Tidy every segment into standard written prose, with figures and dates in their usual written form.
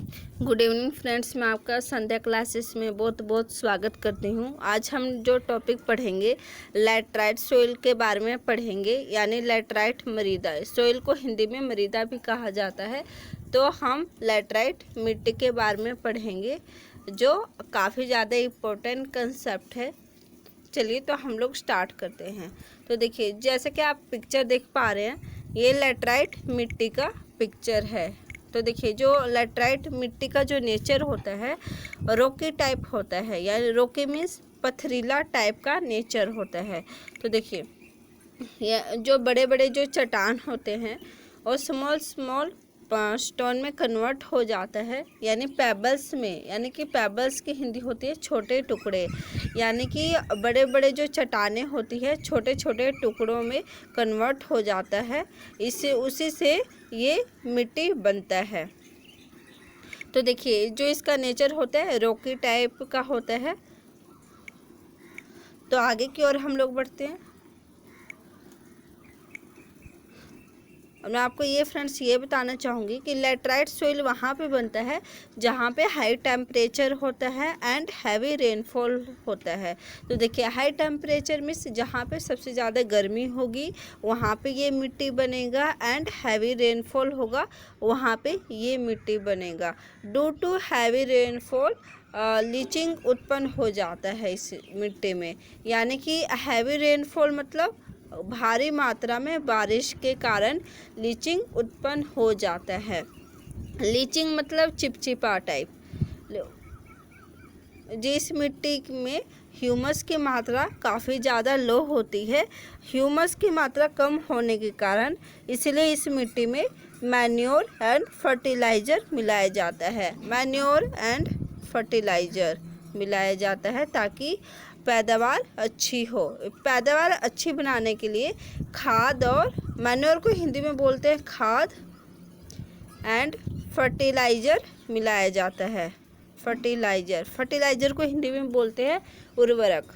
Good evening friends, मैं आपका संध्या classes में बहुत बहुत स्वागत करती हूँ। आज हम जो टॉपिक पढ़ेंगे लैटराइट सोइल के बारे में पढ़ेंगे, यानी लैटराइट मृदा। सोइल को हिंदी में मृदा भी कहा जाता है। तो हम लैटराइट मिट्टी के बारे में पढ़ेंगे, जो काफ़ी ज़्यादा इम्पोर्टेंट कंसेप्ट है। चलिए तो हम लोग स्टार्ट करते हैं। तो देखिए, जैसे कि आप पिक्चर देख पा रहे हैं, ये लैटराइट मिट्टी का पिक्चर है। तो देखिए, जो लैटराइट मिट्टी का जो नेचर होता है रोकी टाइप होता है, यानी रोकी मीन्स पथरीला टाइप का नेचर होता है। तो देखिए, ये जो बड़े बड़े जो चट्टान होते हैं और स्मॉल स्मॉल स्टोन में कन्वर्ट हो जाता है, यानी पेबल्स में, यानी कि पेबल्स की हिंदी होती है छोटे टुकड़े, यानी कि बड़े बड़े जो चट्टानें होती है छोटे छोटे टुकड़ों में कन्वर्ट हो जाता है। इससे उसी से ये मिट्टी बनता है। तो देखिए, जो इसका नेचर होता है रॉकी टाइप का होता है। तो आगे की ओर हम लोग बढ़ते हैं। और मैं आपको ये फ्रेंड्स ये बताना चाहूँगी कि लैटराइट सोइल वहाँ पे बनता है जहाँ पे हाई टेम्परेचर होता है एंड हैवी रेनफॉल होता है। तो देखिए, हाई टेम्परेचर मीन्स जहाँ पे सबसे ज़्यादा गर्मी होगी वहाँ पे ये मिट्टी बनेगा, एंड हैवी रेनफॉल होगा वहाँ पे ये मिट्टी बनेगा। Due to heavy rainfall leaching उत्पन्न हो जाता है इस मिट्टी में, यानी कि हैवी रेनफॉल मतलब भारी मात्रा में बारिश के कारण लीचिंग उत्पन्न हो जाता है। लीचिंग मतलब चिपचिपा टाइप। जिस मिट्टी में ह्यूमस की मात्रा काफ़ी ज़्यादा लो होती है, ह्यूमस की मात्रा कम होने के कारण इसलिए इस मिट्टी में मैन्योर एंड फर्टिलाइज़र मिलाया जाता है। मैन्योर एंड फर्टिलाइज़र मिलाया जाता है ताकि पैदावार अच्छी हो। पैदावार अच्छी बनाने के लिए खाद, और मैन्योर को हिंदी में बोलते हैं खाद, एंड फर्टिलाइज़र मिलाया जाता है। फर्टिलाइज़र को हिंदी में बोलते हैं उर्वरक।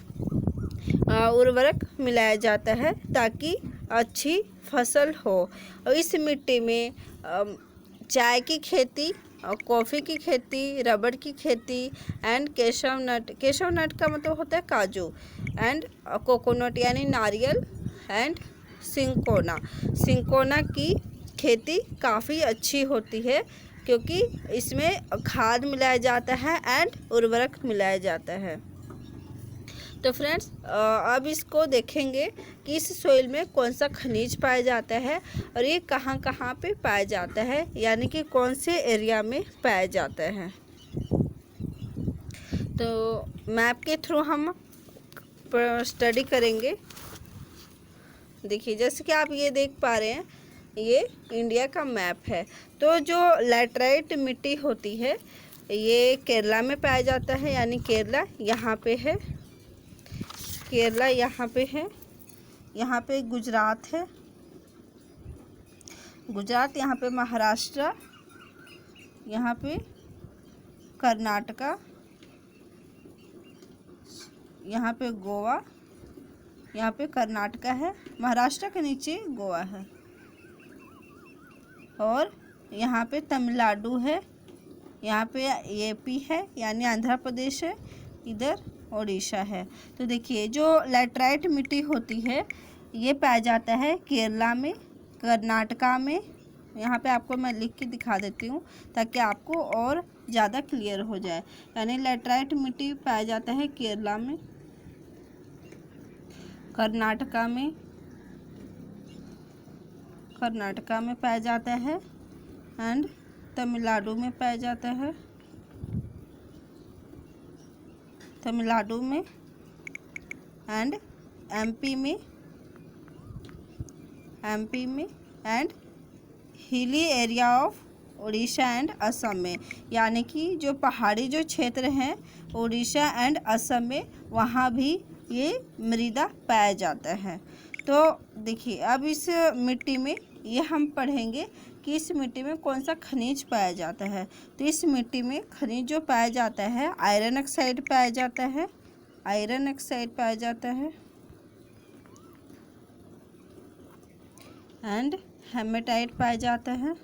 उर्वरक मिलाया जाता है ताकि अच्छी फसल हो। और इस मिट्टी में चाय की खेती, कॉफ़ी की खेती, रबड़ की खेती एंड केशव नट का मतलब होता है काजू, एंड कोकोनट यानी नारियल, एंड सिंकोना की खेती काफ़ी अच्छी होती है क्योंकि इसमें खाद मिलाया जाता है एंड उर्वरक मिलाया जाता है। तो फ्रेंड्स, अब इसको देखेंगे कि इस सोइल में कौन सा खनिज पाया जाता है और ये कहाँ कहाँ पे पाया जाता है, यानी कि कौन से एरिया में पाया जाता है। तो मैप के थ्रू हम स्टडी करेंगे। देखिए, जैसे कि आप ये देख पा रहे हैं, ये इंडिया का मैप है। तो जो लैटराइट मिट्टी होती है ये केरला में पाया जाता है, यानी केरला यहाँ पे है, केरला यहाँ पे है, यहाँ पे गुजरात है, गुजरात, यहाँ पे महाराष्ट्र, यहाँ पे कर्नाटका, यहाँ पे गोवा, यहाँ पे कर्नाटका है, महाराष्ट्र के नीचे गोवा है, और यहाँ पे तमिलनाडु है, यहाँ पे यूपी है यानी आंध्र प्रदेश है, इधर उड़ीसा है। तो देखिए, जो लैटराइट मिट्टी होती है ये पाया जाता है केरला में, कर्नाटका में। यहाँ पे आपको मैं लिख के दिखा देती हूँ ताकि आपको और ज़्यादा क्लियर हो जाए। यानी लैटराइट मिट्टी पाया जाता है केरला में, कर्नाटका में पाया जाता है, एंड तमिलनाडु में पाया जाता है, तमिलनाडु में, एंड एमपी में, and hilly area of Orissa and Assam में, यानी कि जो पहाड़ी जो क्षेत्र हैं उड़ीसा एंड असम में, वहाँ भी ये मृदा पाया जाता है। तो देखिए, अब इस मिट्टी में ये हम पढ़ेंगे कि इस मिट्टी में कौन सा खनिज पाया जाता है। तो इस मिट्टी में खनिज जो पाया जाता है, आयरन ऑक्साइड पाया जाता है, आयरन ऑक्साइड पाया जाता है, एंड हेमेटाइट पाया जाता है,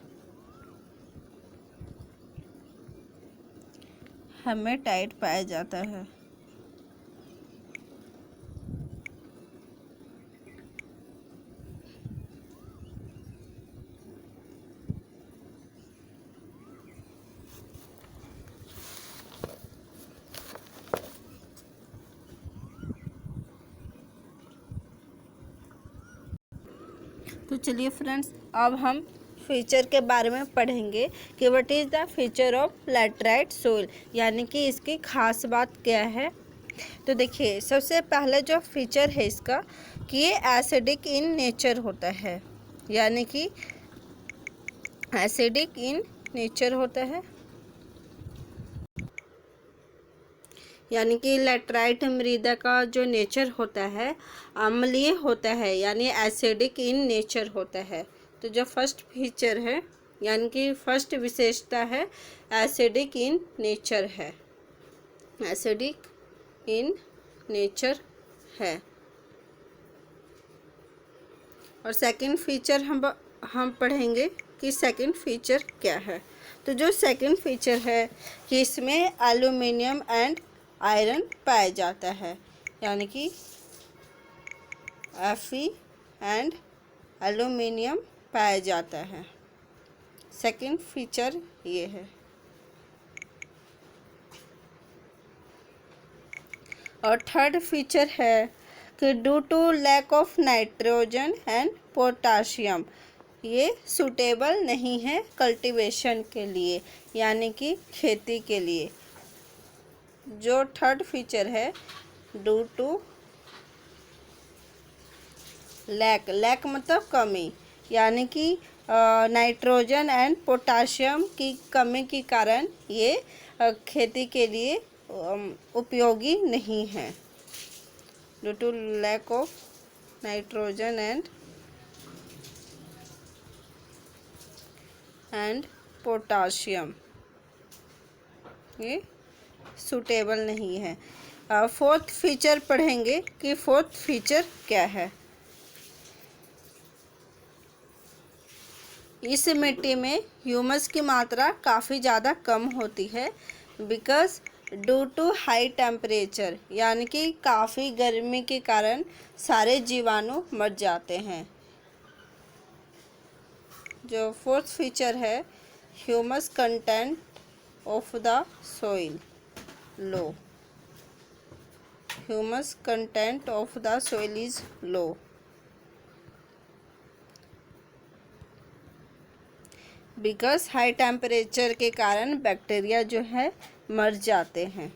हेमेटाइट पाया जाता है। तो चलिए फ्रेंड्स, अब हम फीचर के बारे में पढ़ेंगे कि what is the feature of laterite soil, यानी कि इसकी खास बात क्या है। तो देखिए, सबसे पहला जो फीचर है इसका कि ये एसिडिक इन नेचर होता है, यानी कि एसिडिक इन नेचर होता है, यानी कि लैटराइट मृदा का जो नेचर होता है अम्लीय होता है, यानी एसिडिक इन नेचर होता है। तो जो फर्स्ट फीचर है, यानी कि फर्स्ट विशेषता है, एसिडिक इन नेचर है, एसिडिक इन नेचर है। और सेकंड फीचर हम पढ़ेंगे कि सेकंड फीचर क्या है। तो जो सेकंड फीचर है कि इसमें एल्यूमिनियम एंड आयरन पाया जाता है, यानी कि Fe एंड एल्यूमिनियम पाया जाता है। सेकंड फीचर ये है। और थर्ड फीचर है कि due to lack of nitrogen and potassium ये सूटेबल नहीं है कल्टीवेशन के लिए, यानी कि खेती के लिए। जो थर्ड फीचर है, ड्यू टू लैक मतलब कमी, यानी कि नाइट्रोजन एंड पोटाशियम की कमी के कारण ये खेती के लिए उपयोगी नहीं है। Due to lack of nitrogen and potassium ये सूटेबल नहीं है। फोर्थ फीचर पढ़ेंगे कि फोर्थ फीचर क्या है। इस मिट्टी में ह्यूमस की मात्रा काफ़ी ज़्यादा कम होती है, because due to high temperature, यानी कि काफ़ी गर्मी के कारण सारे जीवाणु मर जाते हैं। जो फोर्थ फीचर है, humus content of the soil low, humus content of the soil is low. Because high temperature के कारण बैक्टीरिया जो है मर जाते हैं।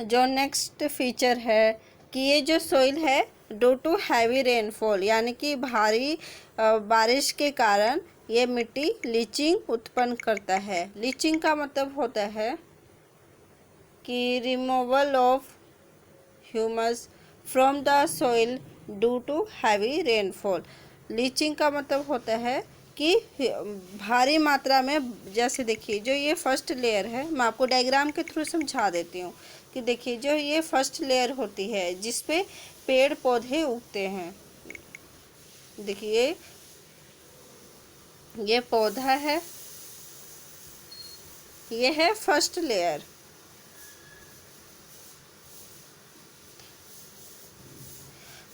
जो नेक्स्ट फीचर है कि ये जो सोइल है ड्यू टू हैवी रेनफॉल, यानी कि भारी बारिश के कारण ये मिट्टी लीचिंग उत्पन्न करता है। लीचिंग का मतलब होता है कि removal of humus from the soil due to heavy rainfall. Leaching का मतलब होता है कि भारी मात्रा में, जैसे देखिए जो ये फर्स्ट लेयर है, मैं आपको डायग्राम के थ्रू समझा देती हूँ कि देखिए जो ये फर्स्ट लेयर होती है जिस पे पेड़ पौधे उगते हैं। देखिए ये पौधा है, ये है फर्स्ट लेयर।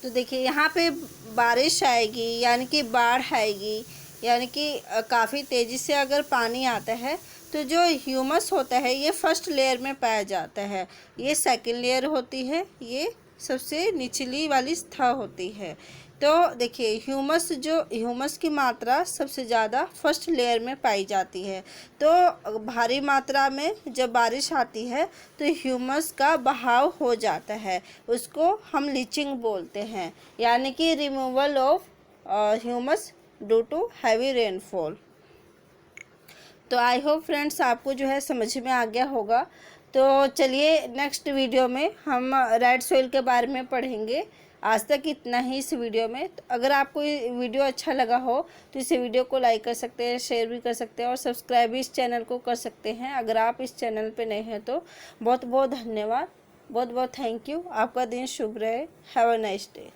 तो देखिए यहाँ पे बारिश आएगी, यानी कि बाढ़ आएगी, यानी कि काफ़ी तेज़ी से अगर पानी आता है तो जो ह्यूमस होता है ये फर्स्ट लेयर में पाया जाता है। ये सेकंड लेयर होती है, ये सबसे निचली वाली सतह होती है। तो देखिए ह्यूमस की मात्रा सबसे ज़्यादा फर्स्ट लेयर में पाई जाती है। तो भारी मात्रा में जब बारिश आती है तो ह्यूमस का बहाव हो जाता है, उसको हम लीचिंग बोलते हैं, यानी कि removal of humus due to heavy rainfall. तो आई होप फ्रेंड्स आपको जो है समझ में आ गया होगा। तो चलिए नेक्स्ट वीडियो में हम रेड सोइल के बारे में पढ़ेंगे। आज तक इतना ही इस वीडियो में। तो अगर आपको ये वीडियो अच्छा लगा हो तो इस वीडियो को लाइक कर सकते हैं, शेयर भी कर सकते हैं और सब्सक्राइब भी इस चैनल को कर सकते हैं। अगर आप इस चैनल पे नए हैं तो बहुत बहुत धन्यवाद, बहुत बहुत थैंक यू। आपका दिन शुभ रहे। Have a nice day.